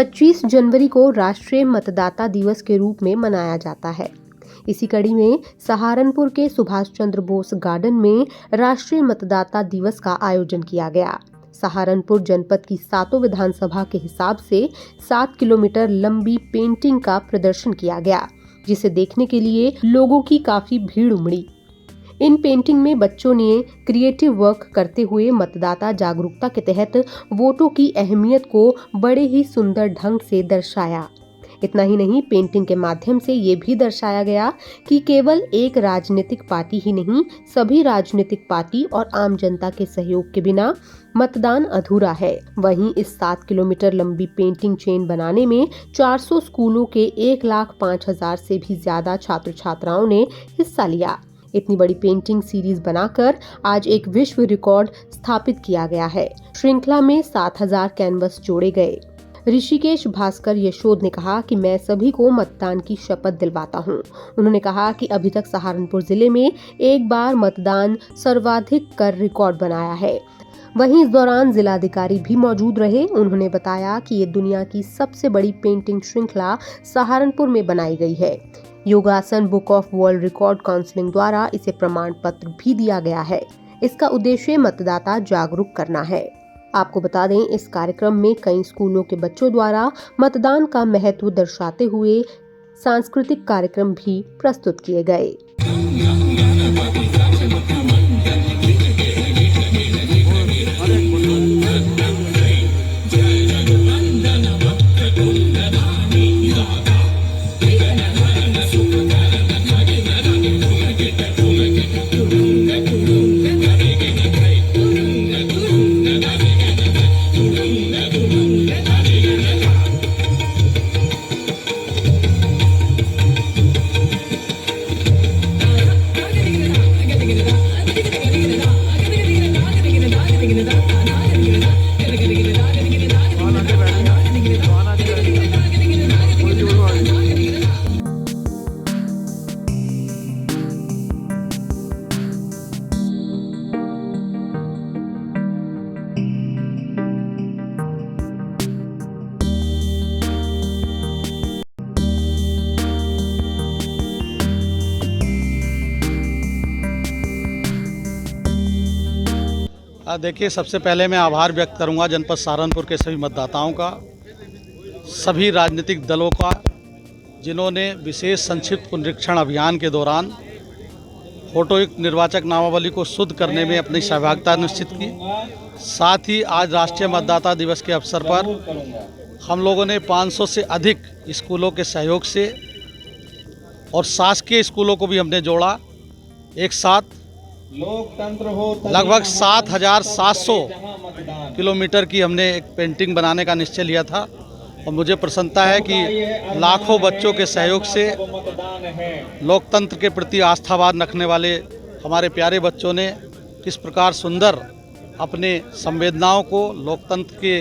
25 जनवरी को राष्ट्रीय मतदाता दिवस के रूप में मनाया जाता है। इसी कड़ी में सहारनपुर के सुभाष चंद्र बोस गार्डन में राष्ट्रीय मतदाता दिवस का आयोजन किया गया। सहारनपुर जनपद की 7 विधानसभा के हिसाब से 7 किलोमीटर लंबी पेंटिंग का प्रदर्शन किया गया, जिसे देखने के लिए लोगों की काफी भीड़ उमड़ी। इन पेंटिंग में बच्चों ने क्रिएटिव वर्क करते हुए मतदाता जागरूकता के तहत वोटों की अहमियत को बड़े ही सुंदर ढंग से दर्शाया। इतना ही नहीं, पेंटिंग के माध्यम से ये भी दर्शाया गया कि केवल एक राजनीतिक पार्टी ही नहीं, सभी राजनीतिक पार्टी और आम जनता के सहयोग के बिना मतदान अधूरा है। वहीं इस 7 किलोमीटर लंबी पेंटिंग चेन बनाने में 400 स्कूलों के 1,05,000 से भी ज्यादा छात्र छात्राओं ने हिस्सा लिया। इतनी बड़ी पेंटिंग सीरीज बनाकर आज एक विश्व रिकॉर्ड स्थापित किया गया है। श्रृंखला में 7,000 कैनवस जोड़े गए। ऋषिकेश भास्कर यशोद ने कहा कि मैं सभी को मतदान की शपथ दिलवाता हूं। उन्होंने कहा कि अभी तक सहारनपुर जिले में एक बार मतदान सर्वाधिक कर रिकॉर्ड बनाया है। वहीं इस दौरान जिलाधिकारी भी मौजूद रहे। उन्होंने बताया कि ये दुनिया की सबसे बड़ी पेंटिंग श्रृंखला सहारनपुर में बनाई गई है। योगासन book of world record counselling द्वारा इसे प्रमाण पत्र भी दिया गया है। इसका उद्देश्य मतदाता जागरूक करना है। आपको बता दें, इस कार्यक्रम में कई स्कूलों के बच्चों द्वारा मतदान का महत्व दर्शाते हुए सांस्कृतिक कार्यक्रम भी प्रस्तुत किए गए। देखिए, सबसे पहले मैं आभार व्यक्त करूंगा जनपद सहारनपुर के सभी मतदाताओं का, सभी राजनीतिक दलों का, जिन्होंने विशेष संक्षिप्त पुनरीक्षण अभियान के दौरान फोटोयुक्त निर्वाचक नामावली को शुद्ध करने में अपनी सहभागिता निश्चित की। साथ ही आज राष्ट्रीय मतदाता दिवस के अवसर पर हम लोगों ने 500 से अधिक स्कूलों के सहयोग से और शासकीय स्कूलों को भी हमने जोड़ा। एक साथ लगभग 7,700 किलोमीटर की हमने एक पेंटिंग बनाने का निश्चय लिया था और मुझे प्रसन्नता है कि लाखों बच्चों के सहयोग से लोकतंत्र के प्रति आस्थावान रखने वाले हमारे प्यारे बच्चों ने किस प्रकार सुंदर अपने संवेदनाओं को लोकतंत्र के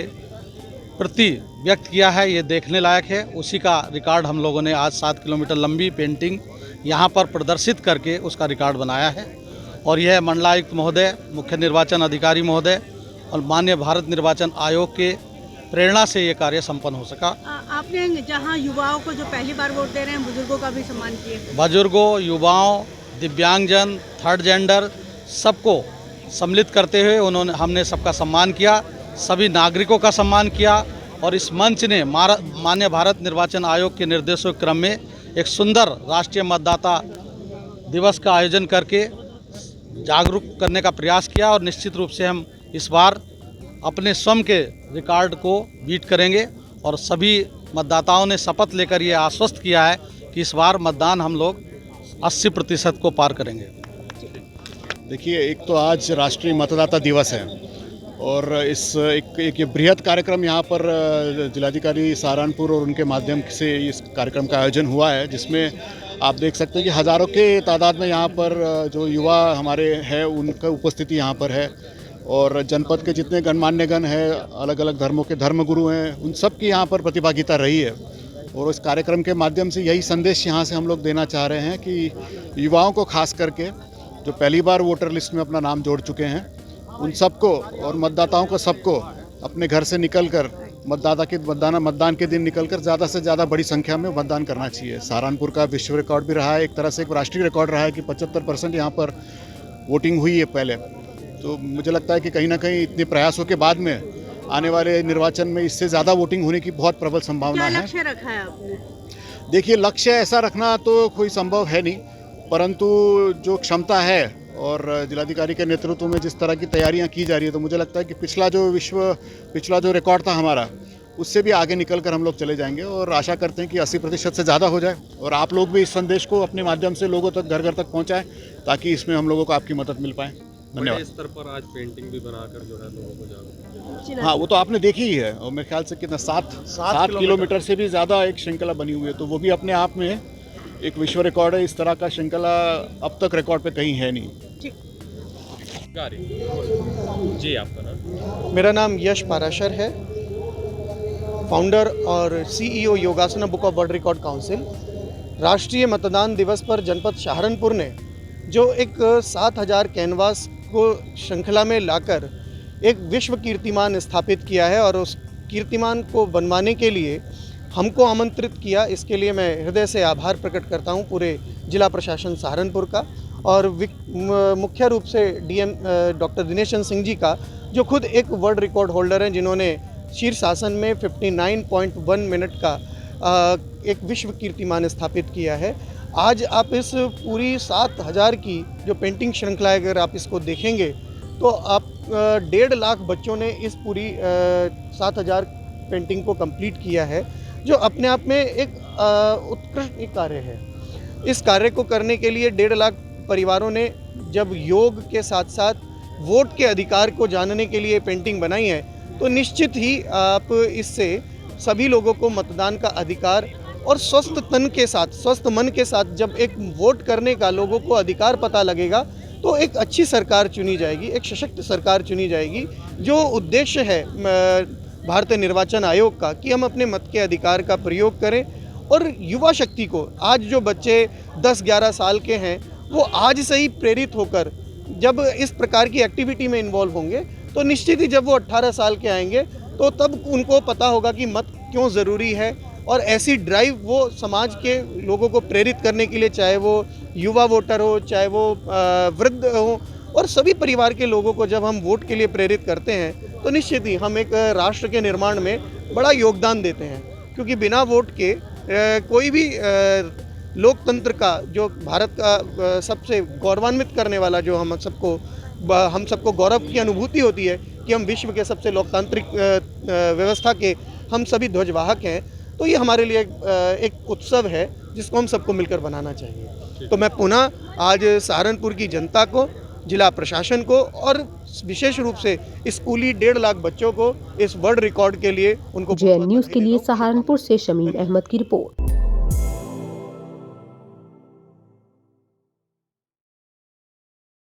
प्रति व्यक्त किया है, ये देखने लायक है। उसी का रिकॉर्ड हम लोगों ने आज 7 किलोमीटर लंबी पेंटिंग यहाँ पर प्रदर्शित करके उसका रिकॉर्ड बनाया है। और यह मंडलायुक्त महोदय, मुख्य निर्वाचन अधिकारी महोदय और माननीय भारत निर्वाचन आयोग के प्रेरणा से ये कार्य संपन्न हो सका। आपने जहां युवाओं को जो पहली बार वोट दे रहे हैं, बुजुर्गों का भी सम्मान किया। बुजुर्गों, युवाओं, दिव्यांगजन, थर्ड जेंडर, सबको सम्मिलित करते हुए हमने सबका सम्मान किया, सभी नागरिकों का सम्मान किया और इस मंच ने माननीय भारत निर्वाचन आयोग के निर्देशों के क्रम में एक सुंदर राष्ट्रीय मतदाता दिवस का आयोजन करके जागरूक करने का प्रयास किया और निश्चित रूप से हम इस बार अपने स्वयं के रिकॉर्ड को बीट करेंगे और सभी मतदाताओं ने शपथ लेकर ये आश्वस्त किया है कि इस बार मतदान हम लोग 80% को पार करेंगे। देखिए, एक तो आज राष्ट्रीय मतदाता दिवस है और इस एक बृहद कार्यक्रम यहाँ पर जिलाधिकारी सहारनपुर और उनके माध्यम से इस कार्यक्रम का आयोजन हुआ है, जिसमें आप देख सकते हैं कि हज़ारों के तादाद में यहाँ पर जो युवा हमारे हैं उनका उपस्थिति यहाँ पर है और जनपद के जितने गणमान्य गण हैं, अलग अलग धर्मों के धर्मगुरु हैं, उन सब की यहाँ पर प्रतिभागिता रही है। और इस कार्यक्रम के माध्यम से यही संदेश यहाँ से हम लोग देना चाह रहे हैं कि युवाओं को खास करके जो पहली बार वोटर लिस्ट में अपना नाम जोड़ चुके हैं, उन सबको और मतदाताओं को सबको अपने घर से निकलकर मतदान के दिन निकलकर ज़्यादा से ज़्यादा बड़ी संख्या में मतदान करना चाहिए। सहारनपुर का विश्व रिकॉर्ड भी रहा है, एक तरह से एक राष्ट्रीय रिकॉर्ड रहा है कि 75% यहाँ पर वोटिंग हुई है पहले। तो मुझे लगता है कि कहीं ना कहीं इतने प्रयासों के बाद में आने वाले निर्वाचन में इससे ज़्यादा वोटिंग होने की बहुत प्रबल संभावना क्या है। लक्ष्य रखा है आपने? देखिए, लक्ष्य ऐसा रखना तो कोई संभव है नहीं, परंतु जो क्षमता है और जिलाधिकारी के नेतृत्व में जिस तरह की तैयारियां की जा रही है, तो मुझे लगता है कि पिछला जो रिकॉर्ड था हमारा, उससे भी आगे निकल कर हम लोग चले जाएंगे और आशा करते हैं कि 80% से ज़्यादा हो जाए। और आप लोग भी इस संदेश को अपने माध्यम से लोगों तक, घर घर तक पहुँचाएँ, ताकि इसमें हम लोगों को आपकी मदद मिल पाए। धन्यवाद। स्तर पर आज पेंटिंग भी बनाकर जो है लोगों को जागरूक। हाँ, वो तो आपने देखी ही है, और मेरे ख्याल से कितना 7 किलोमीटर से भी ज़्यादा एक श्रृंखला बनी हुई है, तो वो भी अपने आप में एक विश्व रिकॉर्ड है। इस तरह का श्रृंखला अब तक रिकॉर्ड पे कहीं है नहीं। जी, आपका नाम? मेरा नाम यश पाराशर है, फाउंडर और CEO योगासना book of world record council. राष्ट्रीय मतदान दिवस पर जनपद सहारनपुर ने जो एक 7000 कैनवास को श्रृंखला में लाकर एक विश्व कीर्तिमान स्थापित किया है, और उस कीर्तिमान को बनवाने के लिए हमको आमंत्रित किया, इसके लिए मैं हृदय से आभार प्रकट करता हूं पूरे जिला प्रशासन सहारनपुर का, और मुख्य रूप से डीएम डॉक्टर दिनेशन सिंह जी का, जो खुद एक वर्ल्ड रिकॉर्ड होल्डर हैं, जिन्होंने शीर्षासन में 59.1 मिनट का एक विश्व कीर्तिमान स्थापित किया है। आज आप इस पूरी 7000 की जो पेंटिंग श्रृंखला है, अगर आप इसको देखेंगे तो आप 1.5 लाख बच्चों ने इस पूरी 7000 पेंटिंग को कंप्लीट किया है, जो अपने आप में एक उत्कृष्ट कार्य है। इस कार्य को करने के लिए 1.5 लाख परिवारों ने जब योग के साथ साथ वोट के अधिकार को जानने के लिए पेंटिंग बनाई है, तो निश्चित ही आप इससे सभी लोगों को मतदान का अधिकार और स्वस्थ तन के साथ, स्वस्थ मन के साथ जब एक वोट करने का लोगों को अधिकार पता लगेगा, तो एक अच्छी सरकार चुनी जाएगी, एक सशक्त सरकार चुनी जाएगी। जो उद्देश्य है भारतीय निर्वाचन आयोग का कि हम अपने मत के अधिकार का प्रयोग करें, और युवा शक्ति को, आज जो बच्चे 10-11 साल के हैं, वो आज से ही प्रेरित होकर जब इस प्रकार की एक्टिविटी में इन्वॉल्व होंगे, तो निश्चित ही जब वो 18 साल के आएंगे, तो तब उनको पता होगा कि मत क्यों ज़रूरी है। और ऐसी ड्राइव वो समाज के लोगों को प्रेरित करने के लिए, चाहे वो युवा वोटर हो, चाहे वो वृद्ध हो, और सभी परिवार के लोगों को जब हम वोट के लिए प्रेरित करते हैं, तो निश्चित ही हम एक राष्ट्र के निर्माण में बड़ा योगदान देते हैं। क्योंकि बिना वोट के कोई भी लोकतंत्र का, जो भारत का सबसे गौरवान्वित करने वाला, जो हम सबको गौरव की अनुभूति होती है कि हम विश्व के सबसे लोकतांत्रिक व्यवस्था के हम सभी ध्वजवाहक हैं, तो ये हमारे लिए एक उत्सव है जिसको हम सबको मिलकर बनाना चाहिए। तो मैं पुनः आज सहारनपुर की जनता को, जिला प्रशासन को, और विशेष रूप से स्कूली 1.5 लाख बच्चों को इस वर्ल्ड रिकॉर्ड के लिए उनको जेएन न्यूज़ के लिए सहारनपुर से शमीम अहमद की रिपोर्ट।